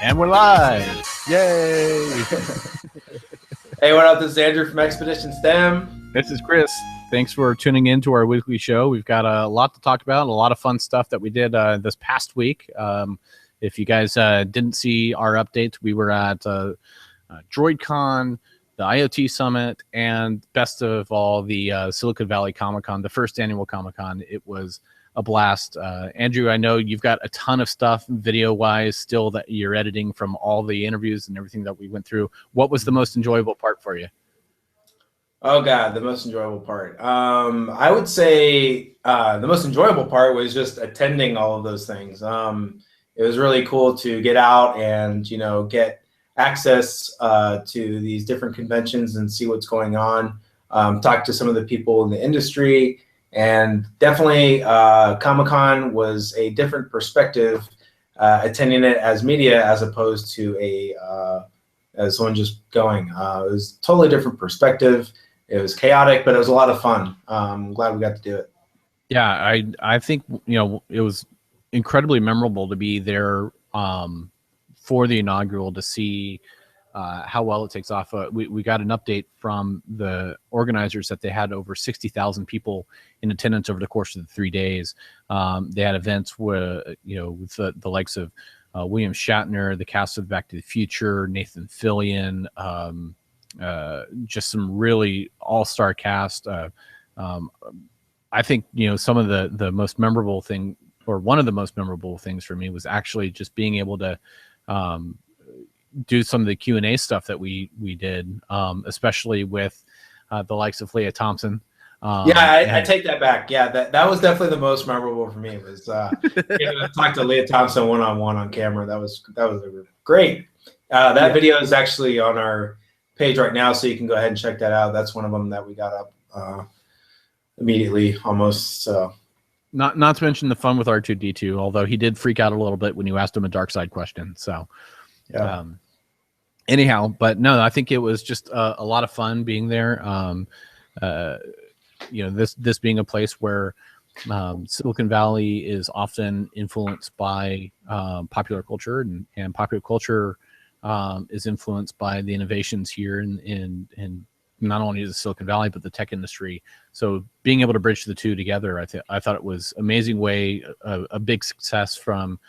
And we're live. Yay. Hey, what up? This is Andrew from Expedition STEM. This is Chris. Thanks for tuning in to our weekly show. We've got a lot to talk about, a lot of fun stuff that we did this past week. If you guys didn't see our updates, we were at DroidCon, the IoT Summit, and best of all, the Silicon Valley Comic-Con, the first annual Comic-Con. It was a blast. Andrew, I know you've got a ton of stuff video-wise still that you're editing from all the interviews and everything that we went through. What was the most enjoyable part for you? Oh, God, the most enjoyable part. I would say the most enjoyable part was just attending all of those things. It was really cool to get out and, get access to these different conventions and see what's going on, talk to some of the people in the industry. And definitely Comic-Con was a different perspective, attending it as media as opposed to as someone just going. It was a totally different perspective. It was chaotic, but it was a lot of fun. I'm glad we got to do it. Yeah, I think, it was incredibly memorable to be there for the inaugural, to see how well it takes off. We got an update from the organizers that they had over 60,000 people in attendance over the course of the 3 days. They had events where, with the likes of William Shatner, the cast of Back to the Future, Nathan Fillion, just some really all-star cast. I think, some of the most memorable thing, or one of the most memorable things for me, was actually just being able to do some of the Q&A stuff that we did, especially with the likes of Leah Thompson. I take that back. Yeah, that was definitely the most memorable for me. It was getting to talk to Leah Thompson one-on-one on camera. That was great. That video is actually on our page right now, so you can go ahead and check that out. That's one of them that we got up immediately, almost. So. Not to mention the fun with R2-D2, although he did freak out a little bit when you asked him a dark side question. So, yeah. Anyhow, but no, I think it was just a lot of fun being there. This being a place where Silicon Valley is often influenced by popular culture, and popular culture is influenced by the innovations here in not only the Silicon Valley, but the tech industry. So being able to bridge the two together, I thought it was amazing way, a big success from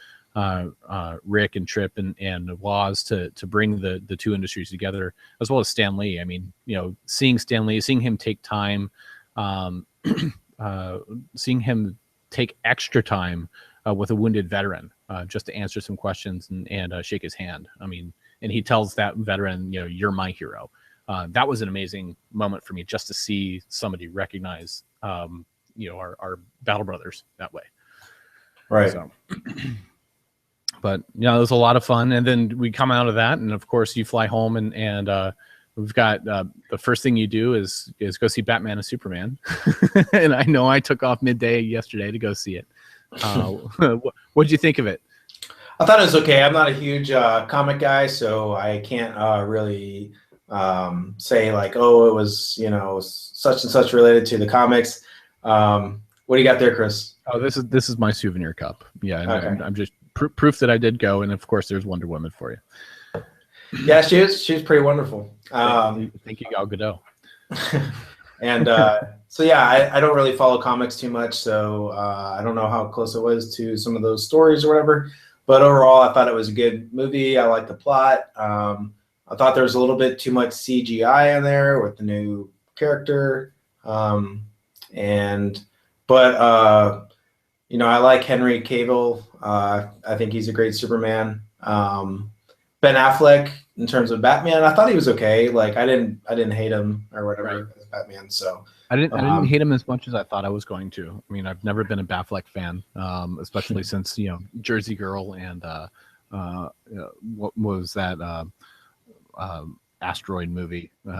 Rick and Tripp and Woz to bring the two industries together, as well as Stan Lee. I mean, seeing Stan Lee, seeing him take time, seeing him take extra time with a wounded veteran just to answer some questions and shake his hand. I mean, and he tells that veteran, you're my hero. That was an amazing moment for me, just to see somebody recognize, our battle brothers that way. Right. So, but it was a lot of fun. And then we come out of that, and of course you fly home, and we've got the first thing you do is go see Batman and Superman. And I know I took off midday yesterday to go see it. What'd you think of it? I thought it was okay. I'm not a huge comic guy, so I can't really say like, oh, it was such and such related to the comics. What do you got there, Chris? Oh, this is my souvenir cup. Yeah, okay. I'm just proof that I did go, and of course there's Wonder Woman for you. Yeah, she was pretty wonderful. Thank you, Gal Gadot. And so yeah, I don't really follow comics too much, so I don't know how close it was to some of those stories or whatever. But overall, I thought it was a good movie. I liked the plot. I thought there was a little bit too much CGI in there with the new character. I like Henry Cavill. I think he's a great Superman. Ben Affleck, in terms of Batman, I thought he was okay. Like I didn't hate him or whatever as Batman. So I didn't hate him as much as I thought I was going to. I mean, I've never been a Batfleck fan, especially since Jersey Girl and what was that asteroid movie? It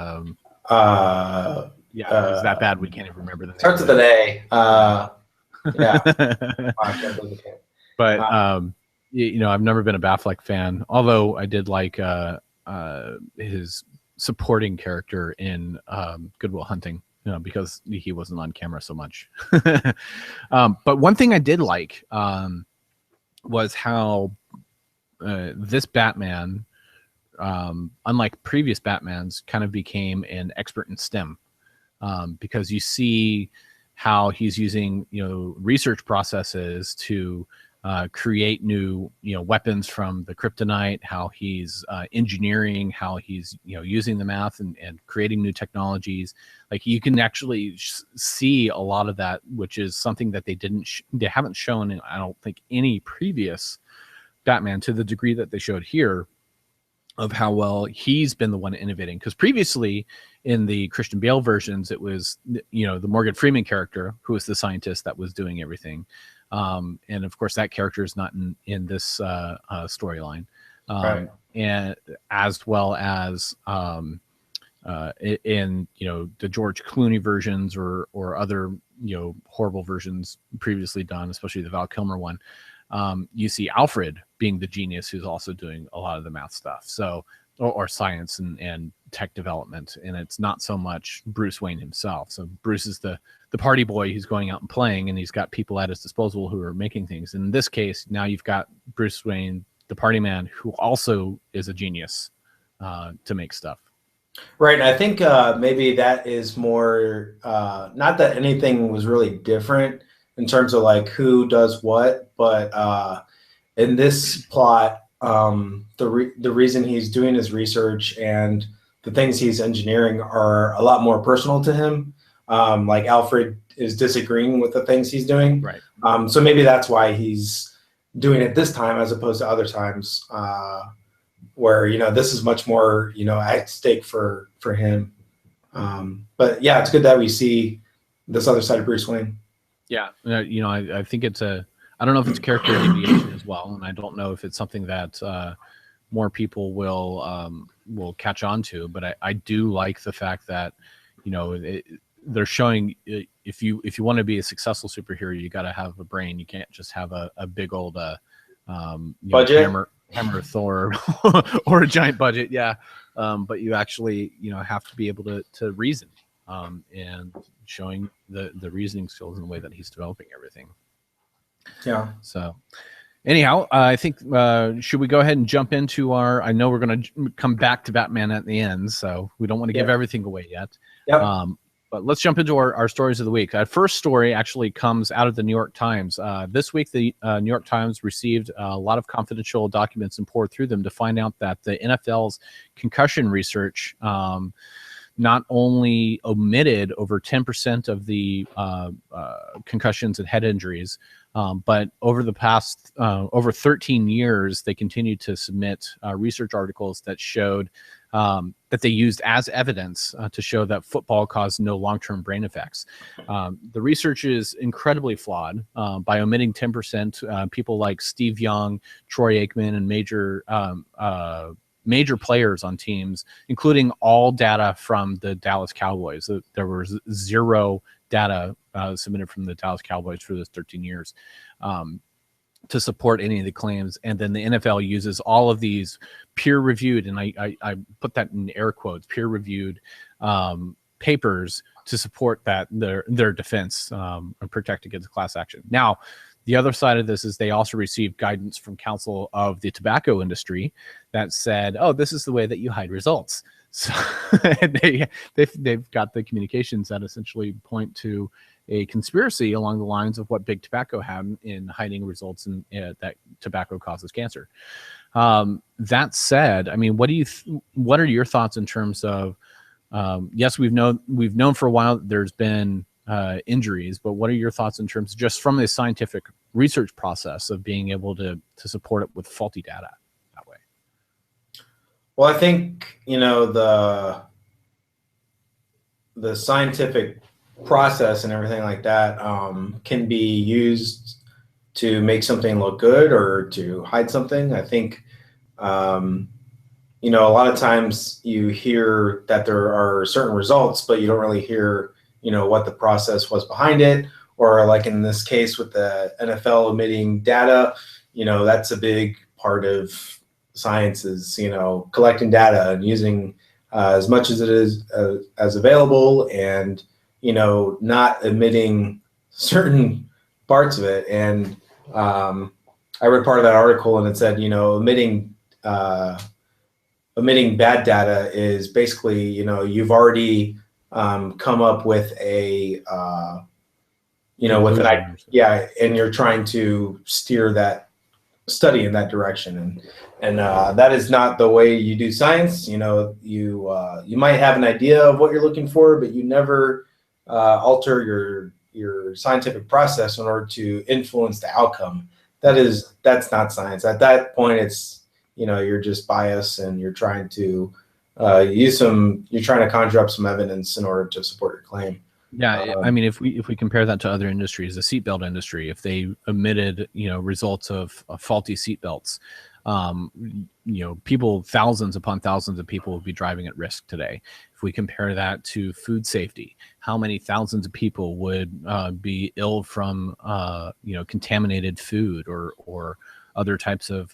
was that bad we can't even remember the name. Starts with an A. Yeah. But I've never been a Batfleck fan, although I did like his supporting character in Good Will Hunting, because he wasn't on camera so much. But one thing I did like was how this Batman, unlike previous Batmans, kind of became an expert in STEM, because you see how he's using, research processes to create new, weapons from the kryptonite, how he's engineering, how he's, using the math and creating new technologies. Like, you can actually see a lot of that, which is something that they haven't shown in, I don't think, any previous Batman to the degree that they showed here, of how well he's been the one innovating. Because previously in the Christian Bale versions, it was, the Morgan Freeman character who was the scientist that was doing everything. And of course that character is not in this storyline. Right. And as well as in, the George Clooney versions or other, horrible versions previously done, especially the Val Kilmer one, you see Alfred being the genius who's also doing a lot of the math stuff. So, or science and tech development. And it's not so much Bruce Wayne himself. So Bruce is the party boy who's going out and playing, and he's got people at his disposal who are making things. In this case, now you've got Bruce Wayne, the party man, who also is a genius to make stuff. Right. And I think maybe that is more, not that anything was really different in terms of like who does what, but in this plot, the reason he's doing his research and the things he's engineering are a lot more personal to him. Like Alfred is disagreeing with the things he's doing. Right. So maybe that's why he's doing it this time as opposed to other times where, this is much more, at stake for him. But yeah, it's good that we see this other side of Bruce Wayne. Yeah. I think I don't know if it's character deviation as well. And I don't know if it's something that more people will catch on to, but I do like the fact that, they're showing if you want to be a successful superhero, you got to have a brain. You can't just have a big old budget, hammer Thor or a giant budget. Yeah. But you actually, have to be able to reason, and showing the reasoning skills in the way that he's developing everything. Yeah. So anyhow, I think, should we go ahead and jump into I know we're going to come back to Batman at the end, so we don't want to give everything away yet. Yep. But let's jump into our stories of the week. Our first story actually comes out of the New York Times. This week, the New York Times received a lot of confidential documents and poured through them to find out that the NFL's concussion research not only omitted over 10% of the concussions and head injuries, but over the past over 13 years, they continued to submit research articles that showed that they used as evidence to show that football caused no long-term brain effects. The research is incredibly flawed. By omitting 10%, people like Steve Young, Troy Aikman, and major players on teams, including all data from the Dallas Cowboys. There was zero data submitted from the Dallas Cowboys for those 13 years to support any of the claims. And then the NFL uses all of these peer-reviewed, and I put that in air quotes, peer-reviewed papers to support that their defense and protect against class action. Now, the other side of this is they also received guidance from Council of the Tobacco Industry that said, "Oh, this is the way that you hide results." So they've got the communications that essentially point to a conspiracy along the lines of what Big Tobacco had in hiding results and that tobacco causes cancer. That said, I mean, what are your thoughts in terms of? Yes, we've known for a while that there's been injuries, but what are your thoughts in terms of just from the scientific research process of being able to support it with faulty data that way? Well, I think, the scientific process and everything like that can be used to make something look good or to hide something. I think, a lot of times you hear that there are certain results, but you don't really hear what the process was behind it, or like in this case with the NFL omitting data, that's a big part of science is, collecting data and using as much as it is as available, and, not omitting certain parts of it. And I read part of that article, and it said, omitting bad data is basically, you've already come up with a with Conclusion. and you're trying to steer that study in that direction, and that is not the way you do science. You might have an idea of what you're looking for, but you never alter your scientific process in order to influence the outcome. That's not science. At that point, it's you're just biased, and you're trying to you're trying to conjure up some evidence in order to support your claim. Yeah, I mean, if we compare that to other industries, the seatbelt industry, if they omitted results of faulty seatbelts, people, thousands upon thousands of people would be driving at risk today. If we compare that to food safety, how many thousands of people would be ill from contaminated food or other types of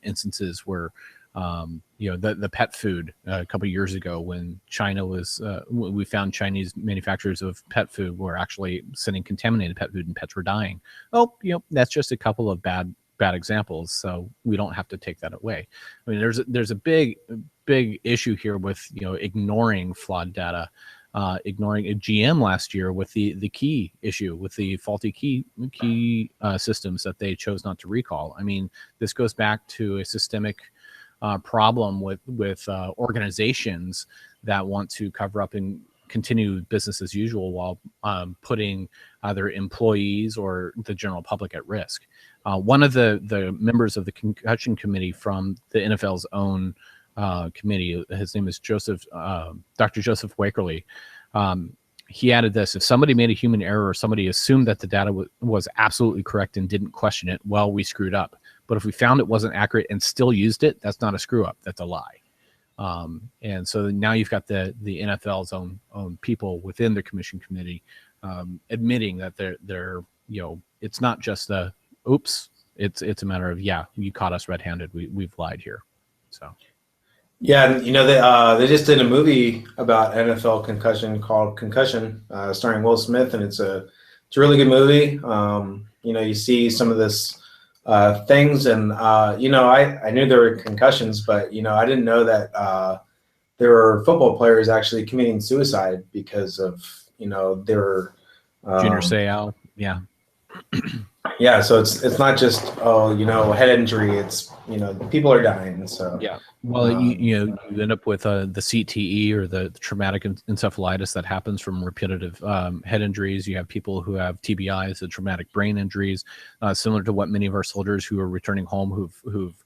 instances where the pet food a couple of years ago, when China was, we found Chinese manufacturers of pet food were actually sending contaminated pet food and pets were dying. Oh, that's just a couple of bad examples. So we don't have to take that away. I mean, there's a big issue here with, ignoring flawed data, ignoring a GM last year with the key issue with the faulty key systems that they chose not to recall. I mean, this goes back to a systemic problem with organizations that want to cover up and continue business as usual while putting either employees or the general public at risk. One of the members of the concussion committee from the NFL's own committee, his name is Dr. Joseph Wakerly. He added this: if somebody made a human error or somebody assumed that the data was absolutely correct and didn't question it, well, we screwed up. But if we found it wasn't accurate and still used it, that's not a screw up. That's a lie. And so now you've got the NFL's own people within the commission committee admitting that they're it's not just the oops. It's a matter of, yeah, you caught us red-handed. We've lied here. So. Yeah, they just did a movie about NFL concussion called Concussion, starring Will Smith, and it's a really good movie. You see some of this things, and I knew there were concussions, but I didn't know that there were football players actually committing suicide because of their Junior Seau, yeah. Yeah, so it's not just head injury. It's people are dying. So yeah, well, you end up with the CTE or the traumatic encephalitis that happens from repetitive head injuries. You have people who have TBIs, the traumatic brain injuries, similar to what many of our soldiers who are returning home who've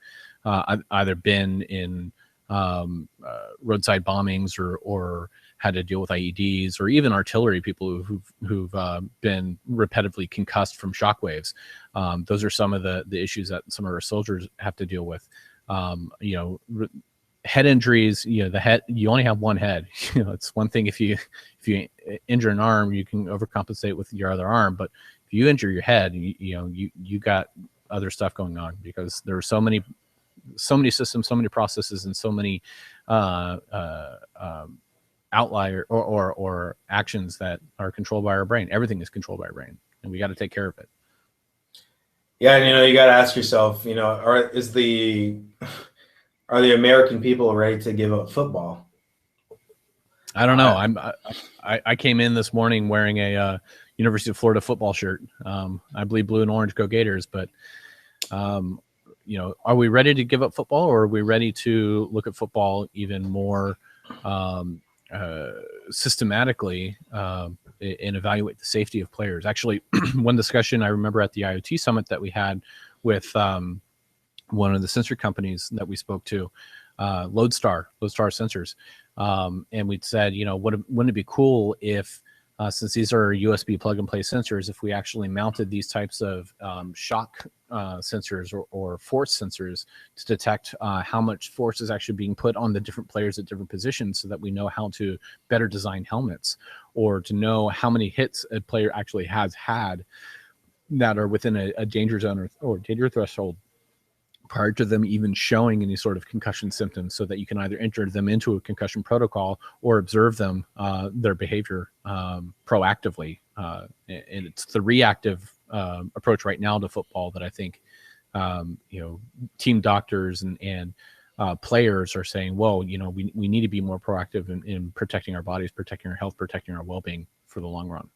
either been in roadside bombings or had to deal with IEDs, or even artillery people who've been repetitively concussed from shockwaves. Those are some of the issues that some of our soldiers have to deal with. Head injuries. The head. You only have one head. It's one thing if you injure an arm, you can overcompensate with your other arm. But if you injure your head, you got other stuff going on, because there are so many systems, so many processes, and so many outlier or actions that are controlled by our brain. Everything is controlled by our brain, and we got to take care of it. Yeah, and you got to ask yourself, are the American people ready to give up football? I don't know. I came in this morning wearing a University of Florida football shirt. I believe blue and orange, go Gators. But are we ready to give up football, or are we ready to look at football even more systematically and evaluate the safety of players? Actually, one discussion I remember at the IoT summit that we had with one of the sensor companies that we spoke to, Lodestar Sensors, and we'd said, wouldn't it be cool if, since these are USB plug and play sensors, if we actually mounted these types of shock sensors or force sensors to detect how much force is actually being put on the different players at different positions, so that we know how to better design helmets, or to know how many hits a player actually has had that are within a danger zone or danger threshold prior to them even showing any sort of concussion symptoms, so that you can either enter them into a concussion protocol or observe them, their behavior proactively. And it's the reactive approach right now to football that I think team doctors and players are saying, well, we need to be more proactive in protecting our bodies, protecting our health, protecting our well-being for the long run.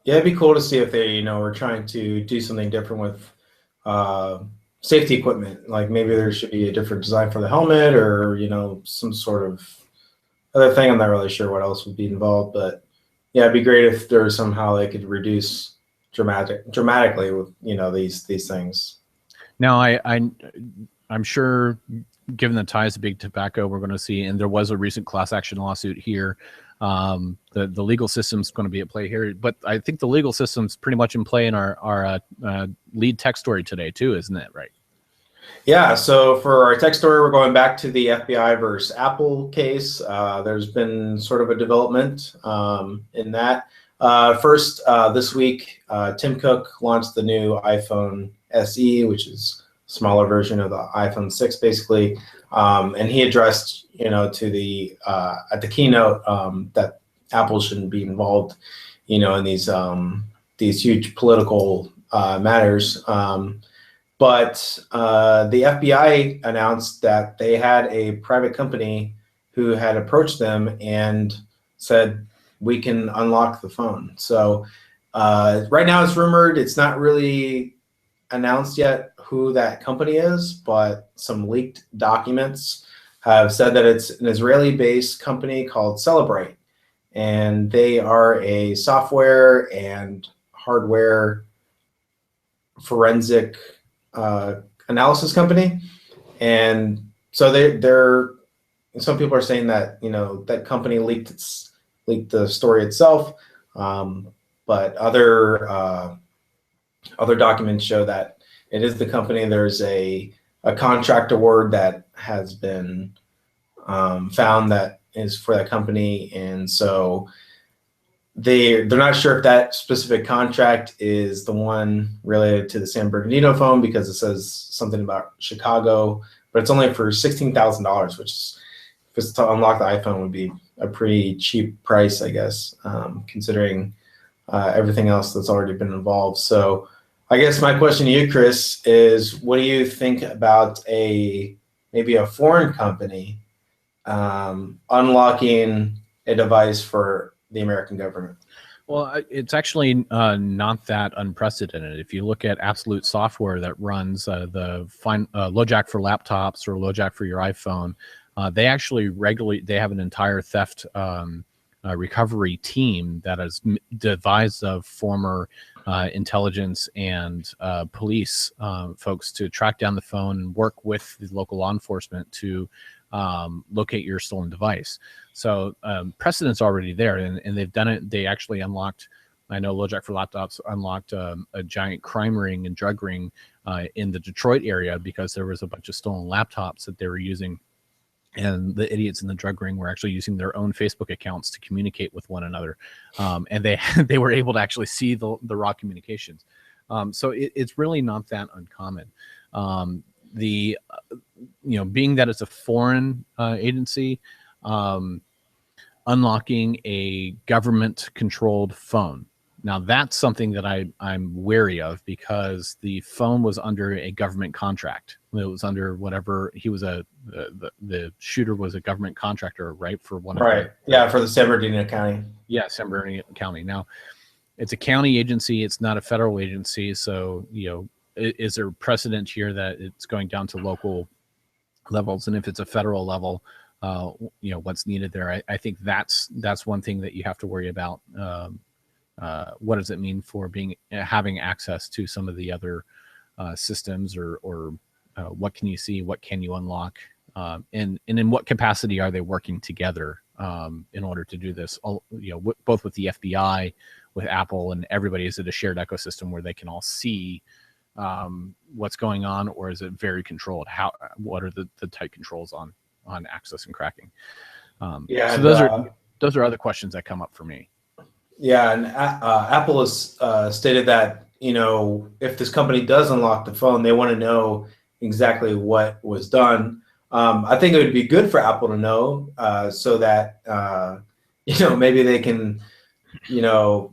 Yeah, it'd be cool to see if they, are trying to do something different with safety equipment. Like maybe there should be a different design for the helmet, or some sort of other thing. I'm not really sure what else would be involved, but yeah, it'd be great if there was somehow they could reduce dramatically with these things. Now, I'm sure, given the ties to big tobacco, we're going to see, and there was a recent class action lawsuit here. The legal system's going to be at play here, but I think the legal system's pretty much in play in our lead tech story today too, isn't it? Right? Yeah. So for our tech story, we're going back to the FBI versus Apple case. There's been sort of a development in that. First, this week, Tim Cook launched the new iPhone SE, which is a smaller version of the iPhone 6, basically. And he addressed, to the at the keynote that Apple shouldn't be involved, in these huge political matters. But the FBI announced that they had a private company who had approached them and said, we can unlock the phone. So right now it's rumored. It's not really announced yet who that company is, but some leaked documents have said that it's an Israeli-based company called Celebrate. And they are a software and hardware forensic analysis company. And so they're some people are saying that, that company leaked the story itself, but other documents show that it is the company. There's a contract award that has been found that is for that company, and so they're not sure if that specific contract is the one related to the San Bernardino phone, because it says something about Chicago, but it's only for $16,000, which is, if it's to unlock the iPhone, would be a pretty cheap price, I guess, considering everything else that's already been involved. So I guess my question to you, Chris, is what do you think about maybe a foreign company unlocking a device for the American government? Well, it's actually not that unprecedented. If you look at Absolute Software that runs the LoJack for laptops or LoJack for your iPhone, they actually they have an entire theft recovery team that is devised of former intelligence and police folks to track down the phone and work with the local law enforcement to locate your stolen device. So precedent's already there, and they've done it. They actually unlocked, I know LoJack for laptops unlocked a giant crime ring and drug ring in the Detroit area because there was a bunch of stolen laptops that they were using. And the idiots in the drug ring were actually using their own Facebook accounts to communicate with one another. And they were able to actually see the raw communications. So it's really not that uncommon. Being that it's a foreign agency, unlocking a government-controlled phone. Now that's something that I'm wary of, because the phone was under a government contract. It was under whatever the shooter was a government contractor, right? For one. Right. Yeah, for the San Bernardino County. Yeah, San Bernardino County. Now, it's a county agency. It's not a federal agency. So, is there precedent here that it's going down to local levels? And if it's a federal level, what's needed there? I think that's one thing that you have to worry about. What does it mean for having access to some of the other systems, or what can you see, what can you unlock, and in what capacity are they working together in order to do this? Both with the FBI, with Apple, and everybody. Is it a shared ecosystem where they can all see what's going on, or is it very controlled? What are the tight controls on access and cracking? So those are other questions that come up for me. Yeah, and Apple has stated that, if this company does unlock the phone, they want to know exactly what was done. I think it would be good for Apple to know, so that maybe they can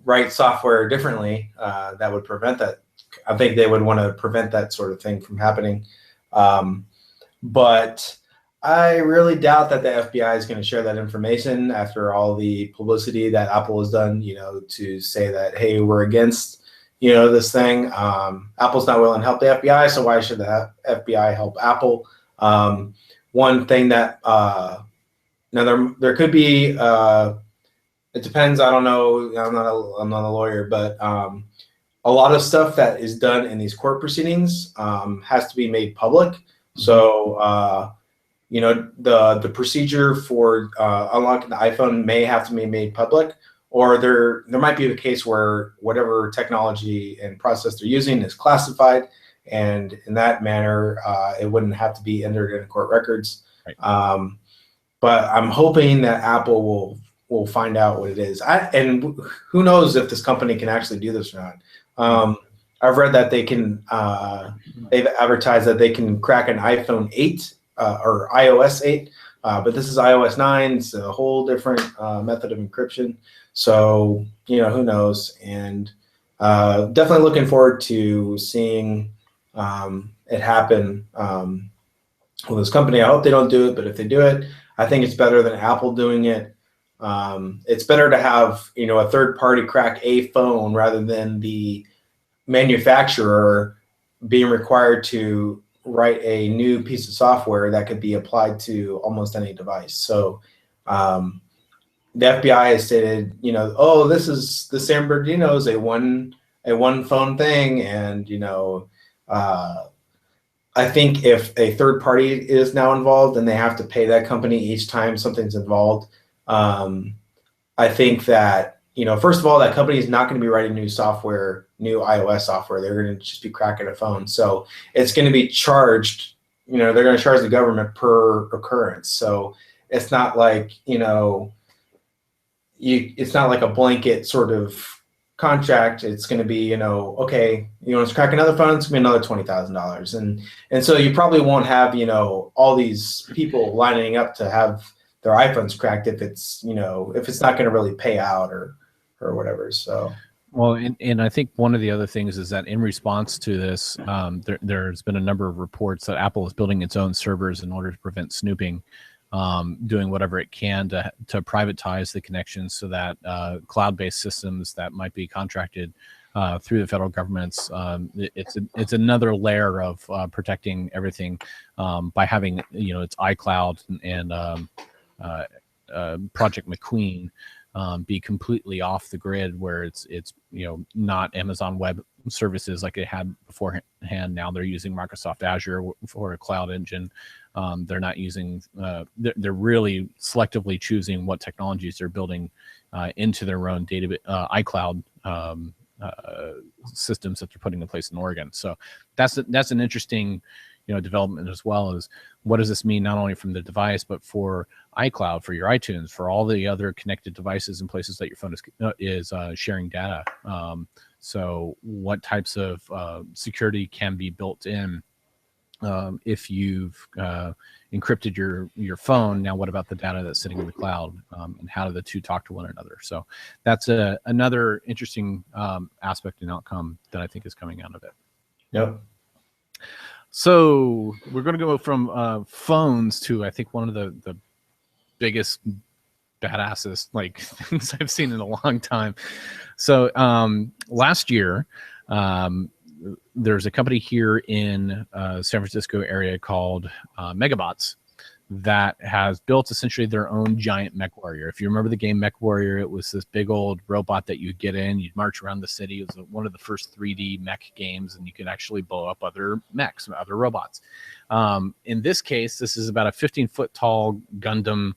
write software differently that would prevent that I think they would want to prevent that sort of thing from happening. But I really doubt that the FBI is going to share that information after all the publicity that Apple has done, to say that, hey, we're against, this thing. Apple's not willing to help the FBI, so why should the FBI help Apple? One thing that, now there could be, it depends. I don't know. I'm not a lawyer, but a lot of stuff that is done in these court proceedings has to be made public. Mm-hmm. So, the procedure for unlocking the iPhone may have to be made public, or there might be a case where whatever technology and process they're using is classified, and in that manner, it wouldn't have to be entered in court records. Right. But I'm hoping that Apple will find out what it is. And who knows if this company can actually do this or not. I've read that they can. They've advertised that they can crack an iPhone 8 or iOS 8, but this is iOS 9. It's a whole different method of encryption. So who knows? And definitely looking forward to seeing it happen with this company. I hope they don't do it, but if they do it, I think it's better than Apple doing it. It's better to have a third party crack a phone rather than the manufacturer being required to write a new piece of software that could be applied to almost any device. So the FBI has stated, this is the San Bernardino is a one phone thing, and I think if a third party is now involved and they have to pay that company each time something's involved, I think that, first of all, that company is not going to be writing new software, new iOS software. They're going to just be cracking a phone. So it's going to be charged, they're going to charge the government per occurrence. So it's not like, it's not like a blanket sort of contract. It's going to be, okay, let's crack another phone, it's going to be another $20,000. And so you probably won't have, all these people lining up to have their iPhones cracked if it's not going to really pay out or whatever. So, well, and I think one of the other things is that in response to this, there's been a number of reports that Apple is building its own servers in order to prevent snooping, doing whatever it can to privatize the connections so that cloud-based systems that might be contracted through the federal governments, it's another layer of protecting everything by having its iCloud and Project McQueen be completely off the grid, where it's not Amazon Web Services like it had beforehand. Now they're using Microsoft Azure for a cloud engine. They're not using. They're really selectively choosing what technologies they're building into their own database iCloud systems that they're putting in place in Oregon. So that's an interesting development, as well as what does this mean not only from the device but for iCloud, for your iTunes, for all the other connected devices and places that your phone is sharing data. So what types of security can be built in if you've encrypted your phone? Now what about the data that's sitting in the cloud, and how do the two talk to one another? So that's another interesting aspect and outcome that I think is coming out of it. Yep. So we're going to go from phones to, I think, one of the biggest badassest things I've seen in a long time. So last year, there's a company here in San Francisco area called Megabots that has built essentially their own giant mech warrior. If you remember the game Mech Warrior, it was this big old robot that you get in, you'd march around the city. It was one of the first 3D mech games, and you could actually blow up other mechs, other robots. In this case, this is about a 15-foot tall Gundam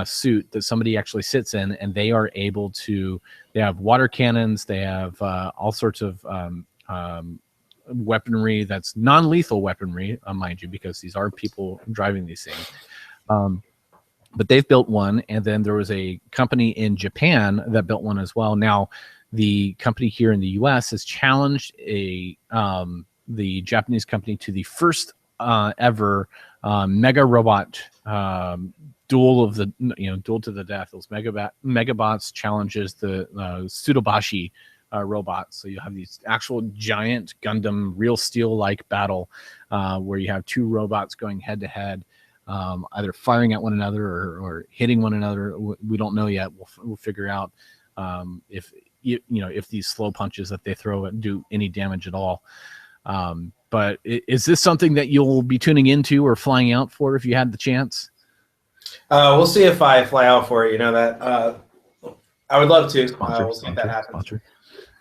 suit that somebody actually sits in, and they are able to, they have water cannons, they have all sorts of weaponry that's non-lethal weaponry, mind you, because these are people driving these things. But they've built one, and then there was a company in Japan that built one as well. Now, the company here in the U.S. has challenged the Japanese company to the first ever mega robot duel to the death. Those Megabots challenges the Tsutobashi robots. So you have these actual giant Gundam, real steel-like battle where you have two robots going head to head, either firing at one another or hitting one another. We don't know yet. We'll figure out if if these slow punches that they throw do any damage at all. But is this something that you'll be tuning into or flying out for if you had the chance? We'll see if I fly out for it. You know that I would love to. We'll see if that happens. Sponsor.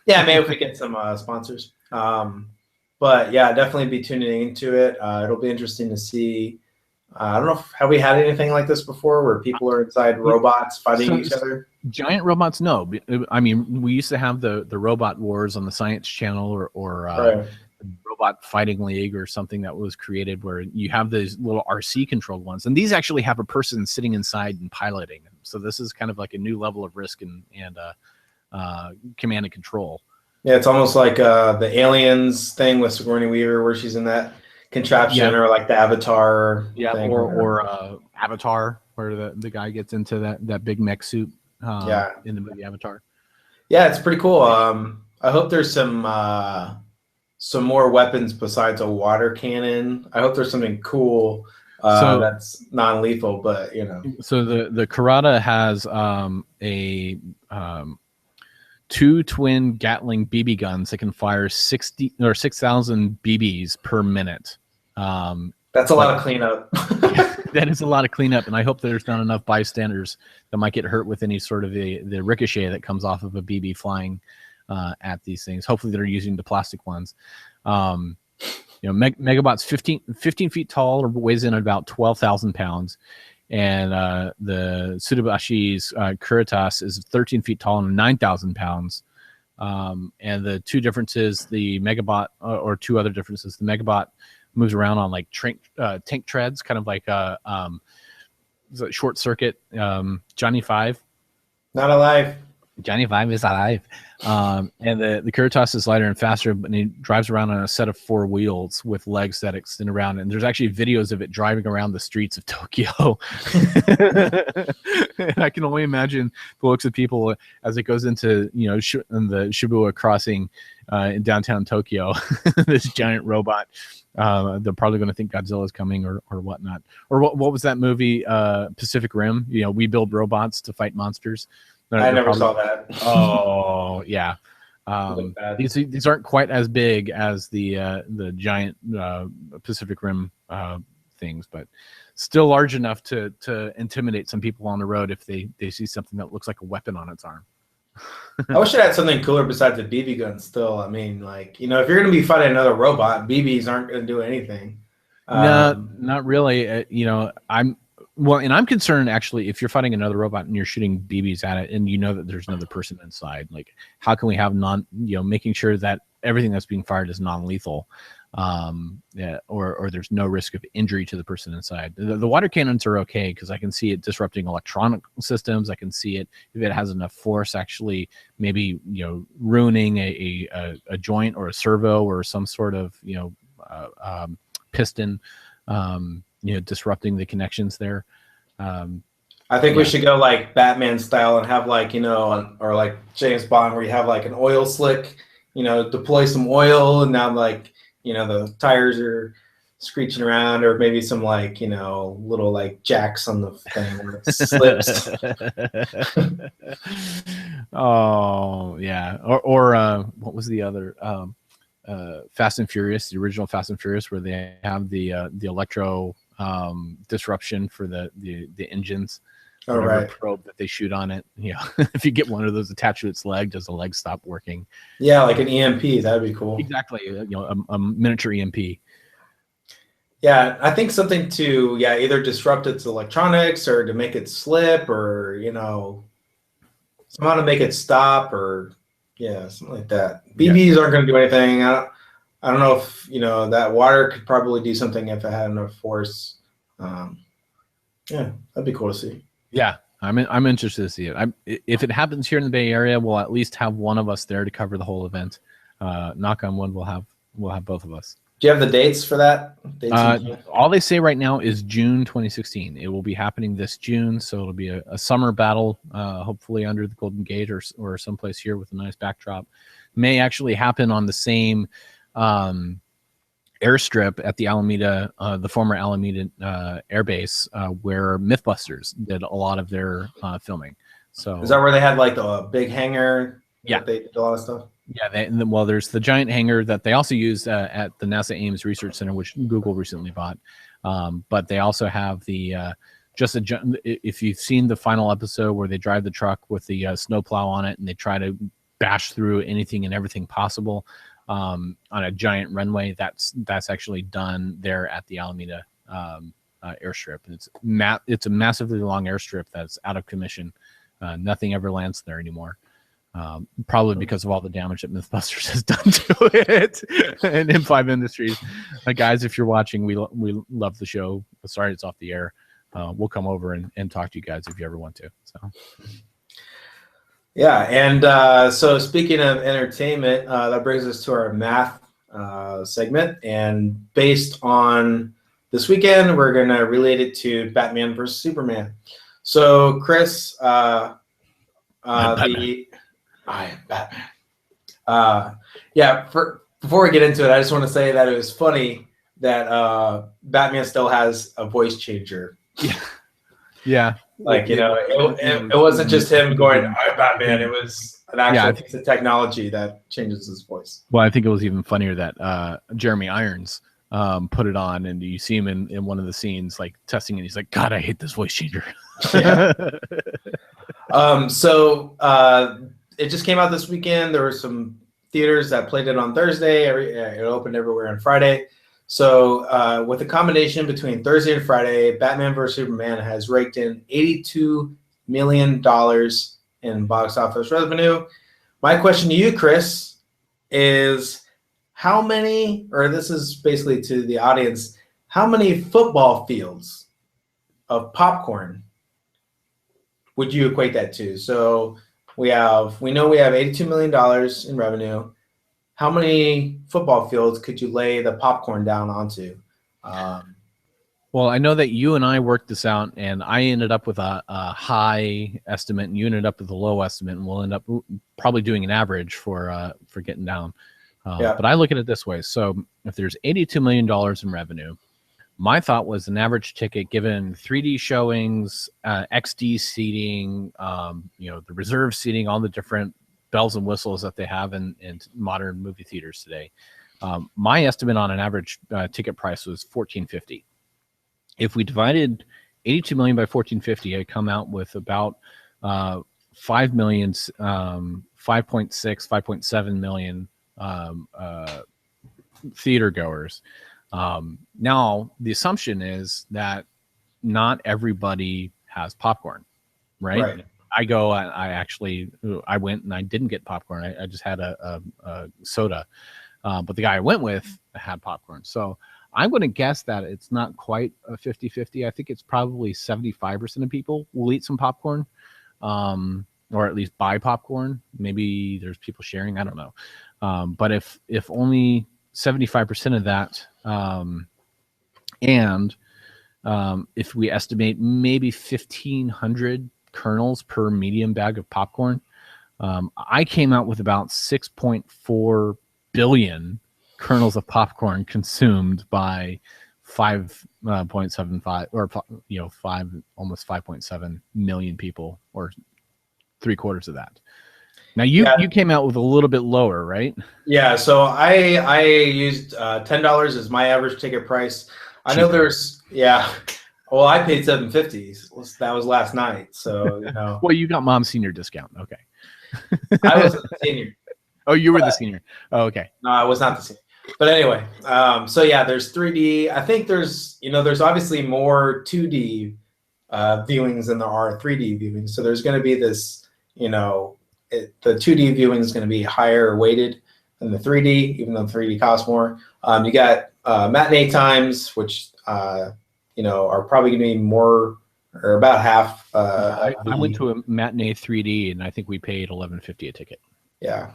Yeah, maybe if we get some sponsors. But yeah, definitely be tuning into it. It'll be interesting to see. I don't know. Have we had anything like this before where people are inside robots fighting each other? Giant robots, no. I mean, we used to have the Robot Wars on the Science Channel or Right. Robot Fighting League or something that was created where you have these little RC controlled ones, and these actually have a person sitting inside and piloting. So this is kind of like a new level of risk and command and control. Yeah, it's almost like the Aliens thing with Sigourney Weaver, where she's in that contraption, or like the Avatar. Thing. Or Avatar, where the guy gets into that big mech suit. In the movie Avatar. Yeah, it's pretty cool. I hope there's some more weapons besides a water cannon. I hope there's something cool that's non-lethal, but So the Kurata has a 2 twin Gatling BB guns that can fire 6,000 BBs per minute. That's a lot of cleanup. That is a lot of cleanup, and I hope there's not enough bystanders that might get hurt with any sort of the ricochet that comes off of a BB flying at these things. Hopefully they're using the plastic ones. Megabot's 15 feet tall, or weighs in at about 12,000 pounds. And the Tsudabashi's Kuritas is 13 feet tall and 9,000 pounds. And the two differences, the Megabot, or two other differences, the Megabot moves around on like tank treads, kind of like short circuit. Johnny Five. Not alive. Johnny Five is alive. And the Kuritas is lighter and faster, but he drives around on a set of 4 wheels with legs that extend around. And there's actually videos of it driving around the streets of Tokyo. And I can only imagine the looks of people as it goes into, in the Shibuya crossing in downtown Tokyo. This giant robot. They're probably going to think Godzilla's coming or whatnot. Or what was that movie, Pacific Rim? We build robots to fight monsters. I never saw that. Oh yeah. These aren't quite as big as the giant Pacific Rim things, but still large enough to intimidate some people on the road if they see something that looks like a weapon on its arm. I wish it had something cooler besides the BB gun still. I mean, if you're going to be fighting another robot, BBs aren't going to do anything. No, not really. I'm concerned actually if you're fighting another robot and you're shooting BBs at it and that there's another person inside. Like, how can we have making sure that everything that's being fired is non-lethal, or there's no risk of injury to the person inside. The water cannons are okay because I can see it disrupting electronic systems. I can see it if it has enough force, actually maybe ruining a joint or a servo or some sort of piston. Disrupting the connections there. I think we should go like Batman style and have or like James Bond, where you have like an oil slick, deploy some oil, and now the tires are screeching around, or maybe some little like jacks on the thing where it slips. Oh yeah, or what was the other? Fast and Furious, the original Fast and Furious, where they have the electro disruption for the engines. Oh, right. Probe that they shoot on it. If you get one of those attached to its leg, does the leg stop working? Yeah, like an EMP. That'd be cool. Exactly. A miniature EMP. Yeah, I think something to either disrupt its electronics or to make it slip, or somehow to make it stop, or something like that. BBs aren't going to do anything. I don't know if that water could probably do something if it had enough force. That'd be cool to see. Yeah, I'm interested to see it. If it happens here in the Bay Area, we'll at least have one of us there to cover the whole event. Knock on wood, we'll have both of us. Do you have the dates for that? All they say right now is June 2016. It will be happening this June, so it'll be a summer battle, hopefully under the Golden Gate or someplace here with a nice backdrop. May actually happen on the same airstrip at the Alameda, the former Alameda Air Base, where MythBusters did a lot of their filming. So is that where they had like the big hangar? Yeah, they did a lot of stuff. Yeah, well, there's the giant hangar that they also use at the NASA Ames Research Center, which Google recently bought. But they also have the if you've seen the final episode where they drive the truck with the snowplow on it and they try to bash through anything and everything possible on a giant runway, that's actually done there at the Alameda airstrip. It's a massively long airstrip that's out of commission. Nothing ever lands there anymore. Probably because of all the damage that MythBusters has done to it and M5 Industries. Guys, if you're watching, we love the show. Sorry it's off the air. We'll come over and talk to you guys if you ever want to. So, yeah, and so speaking of entertainment, that brings us to our math segment. And based on this weekend, we're going to relate it to Batman versus Superman. So, Chris, I am Batman. Before we get into it, I just want to say that it was funny that Batman still has a voice changer. Yeah. Like, it wasn't just him going, I'm Batman. It was an actual piece of technology that changes his voice. Well, I think it was even funnier that Jeremy Irons put it on, and you see him in one of the scenes, like, testing, and he's like, God, I hate this voice changer. Yeah. It just came out this weekend. There were some theaters that played it on Thursday. It opened everywhere on Friday. So with a combination between Thursday and Friday, Batman vs. Superman has raked in $82 million in box office revenue. My question to you, Chris, is how many, or this is basically to the audience, how many football fields of popcorn would you equate that to? So we know we have $82 million in revenue. How many football fields could you lay the popcorn down onto? Well, I know that you and I worked this out, and I ended up with a high estimate, and you ended up with a low estimate, and we'll end up probably doing an average for getting down. But I look at it this way. So if there's $82 million in revenue, my thought was an average ticket given 3D showings, XD seating, the reserve seating, all the different bells and whistles that they have in modern movie theaters today. My estimate on an average ticket price was $14.50. If we divided 82 million by 1450, I come out with about 5 million, 5.6, 5.7 million theater goers. Now, the assumption is that not everybody has popcorn, right? I went and I didn't get popcorn. I just had a soda. But the guy I went with had popcorn. So I'm going to guess that it's not quite a 50-50. I think it's probably 75% of people will eat some popcorn, or at least buy popcorn. Maybe there's people sharing. I don't know. But if only 75% of that, if we estimate maybe 1,500 kernels per medium bag of popcorn, I came out with about 6.4 billion kernels of popcorn consumed by 5.75 or almost 5.7 million people, or 3/4 of that. Now you came out with a little bit lower, right? Yeah, so I used $10 as my average ticket price. I know there's well, I paid $7.50. That was last night, so Well, you got mom's senior discount. Okay. I was the senior. Oh, you were the senior. Oh, okay. No, I was not the senior. But anyway, so yeah, there's 3D. I think there's obviously more 2D viewings than there are 3D viewings. So there's going to be this, the 2D viewing is going to be higher weighted than the 3D, even though 3D costs more. You got matinee times, which are probably going to be more, or about half. I went to a matinee 3D, and I think we paid $11.50 a ticket. Yeah.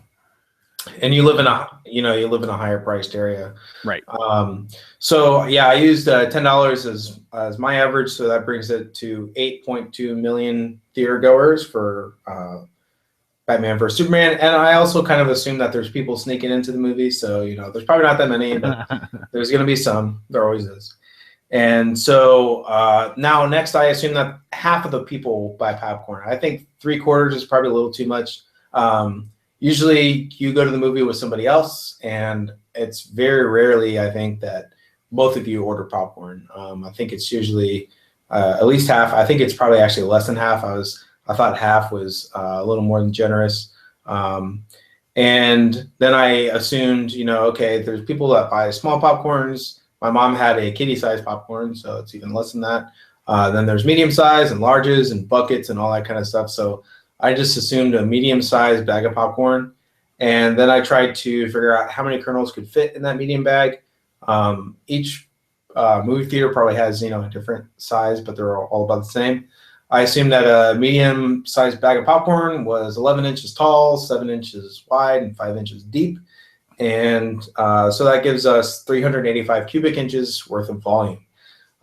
And you live in a higher priced area. Right. So yeah, I used $10 as my average, so that brings it to 8.2 million theater goers for Batman vs Superman. And I also kind of assume that there's people sneaking into the movie, so there's probably not that many, but there's going to be some. There always is. And so now next, I assume that half of the people buy popcorn. I think 3/4 is probably a little too much. Usually you go to the movie with somebody else, and it's very rarely, I think, that both of you order popcorn. I think it's usually at least half. I think it's probably actually less than half. I thought half was a little more than generous. And then I assumed, okay, there's people that buy small popcorns. My mom had a kiddie-sized popcorn, so it's even less than that. Then there's medium-size and larges and buckets and all that kind of stuff. So I just assumed a medium-sized bag of popcorn, and then I tried to figure out how many kernels could fit in that medium bag. Each movie theater probably has a different size, but they're all about the same. I assumed that a medium-sized bag of popcorn was 11 inches tall, 7 inches wide, and 5 inches deep. And so that gives us 385 cubic inches worth of volume.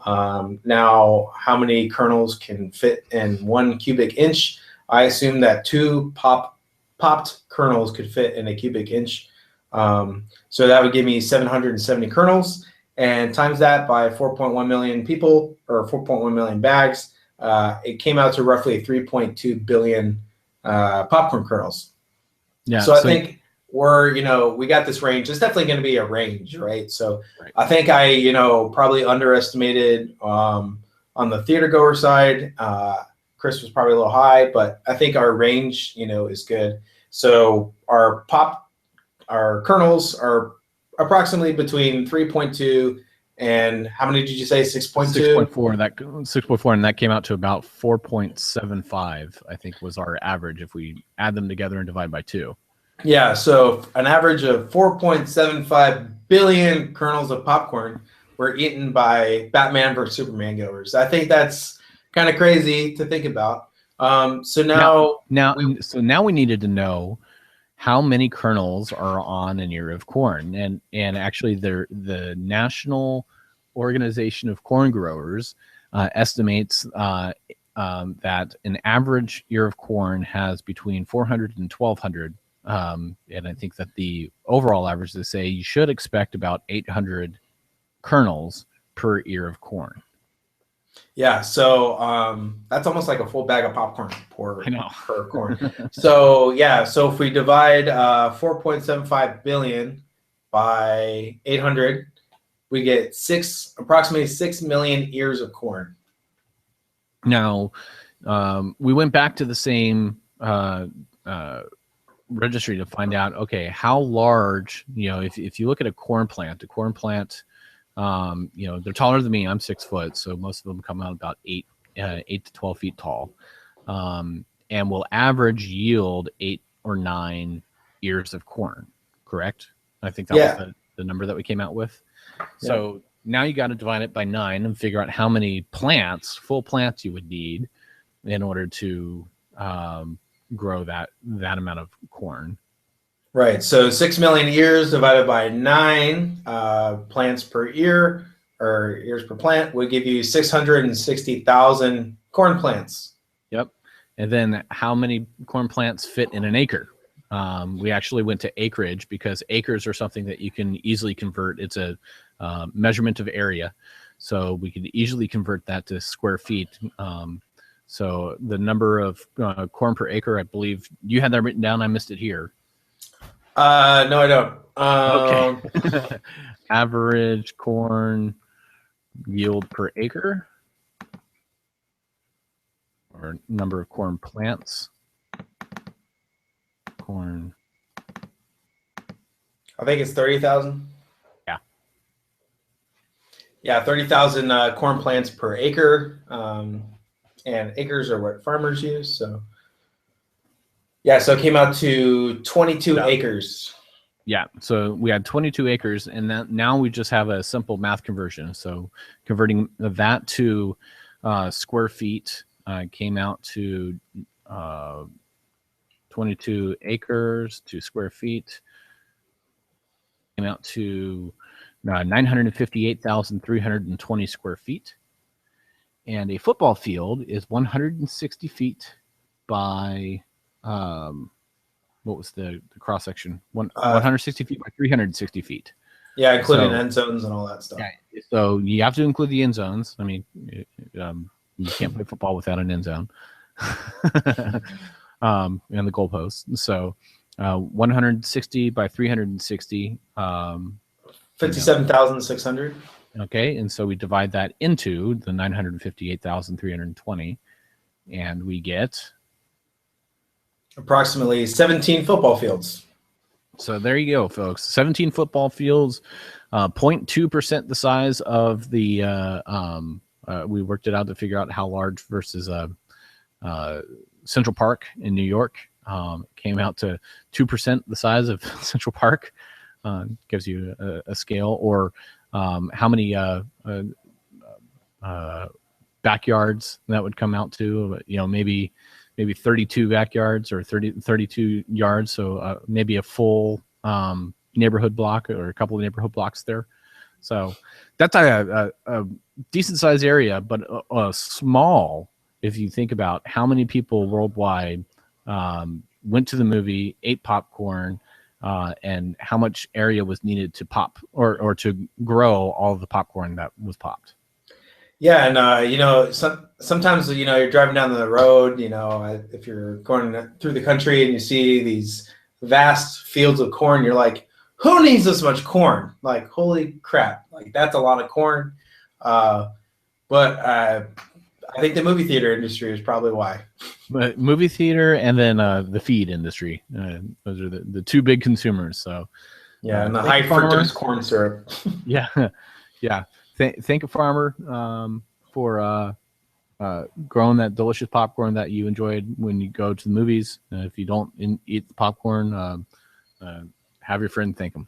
Now, how many kernels can fit in 1 cubic inch? I assume that 2 popped kernels could fit in a cubic inch. So that would give me 770 kernels. And times that by 4.1 million people, or 4.1 million bags, it came out to roughly 3.2 billion popcorn kernels. Yeah. So I think we got this range. It's definitely going to be a range, right? So right. I think I, probably underestimated on the theater goer side. Chris was probably a little high, but I think our range, is good. So our kernels are approximately between 3.2 and how many did you say? 6.2? 6.4, and that came out to about 4.75, I think, was our average if we add them together and divide by 2. Yeah, so an average of 4.75 billion kernels of popcorn were eaten by Batman vs Superman goers. I think that's kind of crazy to think about. So now we needed to know how many kernels are on an ear of corn, and actually the National Organization of Corn Growers estimates that an average ear of corn has between 400 and 1,200. And I think that the overall average, they say you should expect about 800 kernels per ear of corn. Yeah, so that's almost like a full bag of popcorn per corn. So yeah, so if we divide 4.75 billion by 800, we get approximately 6 million ears of corn. Now, we went back to the same registry to find out, okay, how large, if you look at a corn plant, they're taller than me. I'm 6 foot, so most of them come out about 8 to 12 feet tall, and will average yield 8 or 9 ears of corn. Correct? I think that was the number that we came out with. Yeah. So now you got to divide it by 9 and figure out how many full plants you would need in order to grow that amount of corn. Right. So 6 million ears divided by 9 plants per ear, or ears per plant, would give you 660,000 corn plants. Yep. And then how many corn plants fit in an acre? We actually went to acreage because acres are something that you can easily convert. It's a measurement of area. So we could easily convert that to square feet. So the number of corn per acre, I believe you had that written down. I missed it here. No, I don't. Okay. Average corn yield per acre, or number of corn plants. Corn. I think it's 30,000. Yeah. Yeah, 30,000 corn plants per acre. And acres are what farmers use. So yeah, so it came out to 22 acres. Yeah, so we had 22 acres, and now we just have a simple math conversion. So converting that to square feet came out to 22 acres to square feet. out to 958,320 square feet. And a football field is 160 feet by, what was the cross section? 160 feet by 360 feet. Yeah, including end zones and all that stuff. Yeah, so you have to include the end zones. I mean, you can't play football without an end zone. And the goalposts. So 160 by 360. 57,600. Okay, and so we divide that into the 958,320, and we get approximately 17 football fields. So there you go, folks. 17 football fields, 0.2% the size of the. We worked it out to figure out how large versus Central Park in New York. Came out to 2% the size of Central Park. Gives you a scale, or how many backyards that would come out to. Maybe 32 backyards or 32 yards. So maybe a full neighborhood block or a couple of neighborhood blocks there. So that's a decent sized area, but small if you think about how many people worldwide went to the movie, ate popcorn, and how much area was needed to pop or to grow all of the popcorn that was popped. Yeah, and sometimes you're driving down the road, if you're going through the country and you see these vast fields of corn, you're like, who needs this much corn? Like, holy crap! Like, that's a lot of corn. But I think the movie theater industry is probably why. But movie theater and then the feed industry, those are the two big consumers. So yeah, and the high fructose corn syrup. Yeah. Thank a farmer for growing that delicious popcorn that you enjoyed when you go to the movies. If you don't eat the popcorn, have your friend thank them.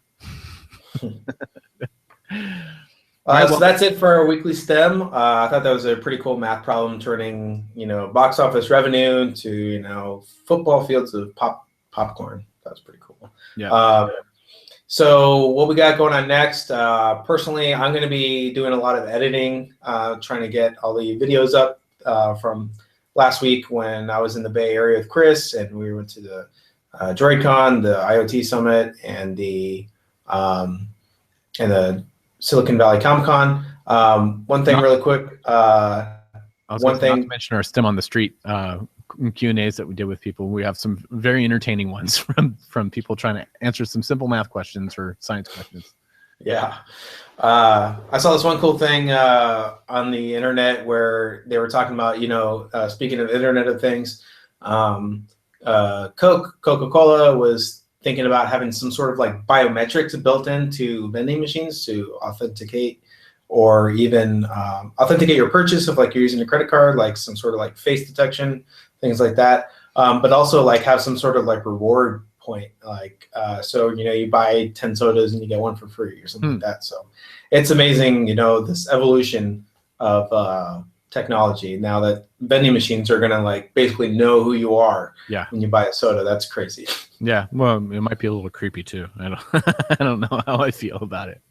So that's it for our weekly STEM. I thought that was a pretty cool math problem, turning box office revenue to football fields of popcorn. That was pretty cool. Yeah. So what we got going on next? Personally, I'm going to be doing a lot of editing, trying to get all the videos up from last week when I was in the Bay Area with Chris, and we went to the DroidCon, the IoT Summit, and the Silicon Valley Comic-Con. One thing really quick. Not to mention our STEM on the Street Q&As that we did with people. We have some very entertaining ones from people trying to answer some simple math questions or science questions. Yeah. I saw this one cool thing on the internet where they were talking about, speaking of Internet of Things, Coca-Cola was thinking about having some sort of like biometrics built into vending machines to authenticate or even authenticate your purchase if like you're using a credit card, like some sort of like face detection, things like that. But also like have some sort of like reward point, like so you buy 10 sodas and you get one for free or something like that. So it's amazing, this evolution of technology now that vending machines are gonna like basically know who you are. Yeah. When you buy a soda. That's crazy. Yeah, well, it might be a little creepy too. I don't know how I feel about it.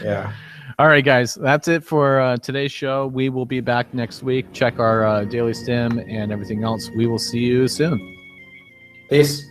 Yeah. All right, guys, that's it for today's show. We will be back next week. Check our daily STEM and everything else. We will see you soon. Peace.